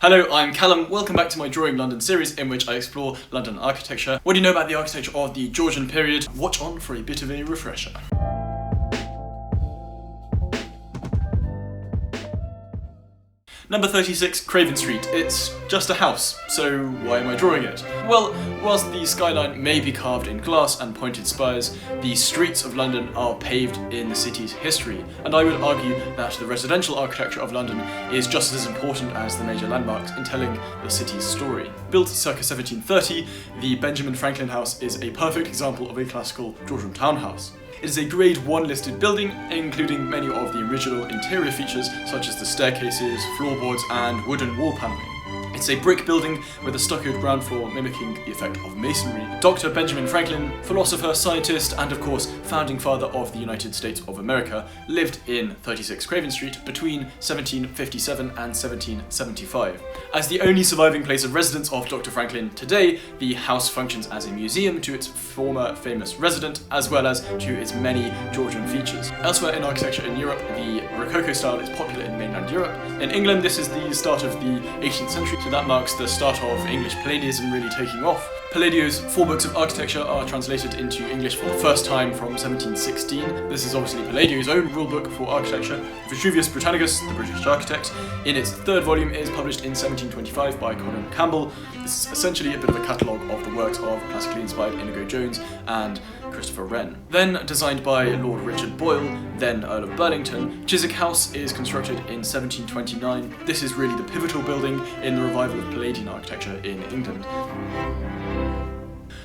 Hello, I'm Callum. Welcome back to my Drawing London series in which I explore London architecture. What do you know about the architecture of the Georgian period? Watch on for a bit of a refresher. Number 36, Craven Street. It's just a house, so why am I drawing it? Well, whilst the skyline may be carved in glass and pointed spires, the streets of London are paved in the city's history, and I would argue that the residential architecture of London is just as important as the major landmarks in telling the city's story. Built circa 1730, the Benjamin Franklin House is a perfect example of a classical Georgian townhouse. It is a Grade 1 listed building, including many of the original interior features such as the staircases, floorboards and wooden wall panelling. It's a brick building with a stuccoed ground floor mimicking the effect of masonry. Dr. Benjamin Franklin, philosopher, scientist and of course founding father of the United States of America, lived in 36 Craven Street between 1757 and 1775. As the only surviving place of residence of Dr. Franklin today, the house functions as a museum to its former famous resident as well as to its many Georgian features. Elsewhere in architecture in Europe, the Rococo style is popular in mainland Europe. In England, this is the start of the 18th century, so that marks the start of English Palladianism really taking off. Palladio's 4 books of architecture are translated into English for the first time from 1716. This is obviously Palladio's own rulebook for architecture. Vitruvius Britannicus, the British architect, in its 3rd volume is published in 1725 by Colin Campbell. This is essentially a bit of a catalogue of the works of classically inspired Inigo Jones and Christopher Wren. Then designed by Lord Richard Boyle, then Earl of Burlington, Chiswick House is constructed in 1729. This is really the pivotal building in the revival of Palladian architecture in England.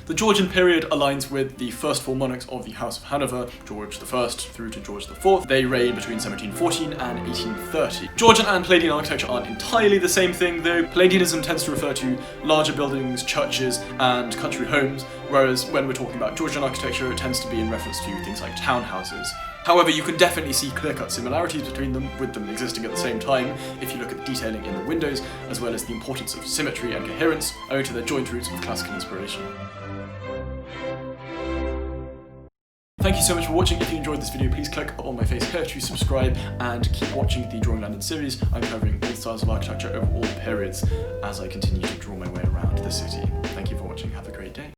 The Georgian period aligns with the first 4 monarchs of the House of Hanover, George I through to George IV. They reigned between 1714 and 1830. Georgian and Palladian architecture aren't entirely the same thing though. Palladianism tends to refer to larger buildings, churches and country homes, whereas when we're talking about Georgian architecture it tends to be in reference to things like townhouses. However, you can definitely see clear-cut similarities between them, with them existing at the same time if you look at the detailing in the windows, as well as the importance of symmetry and coherence, owing to their joint roots of classical inspiration. Thank you so much for watching. If you enjoyed this video, please click on my face here to subscribe and keep watching the Drawing London series. I'm covering all styles of architecture over all periods as I continue to draw my way around the city. Thank you for watching. Have a great day.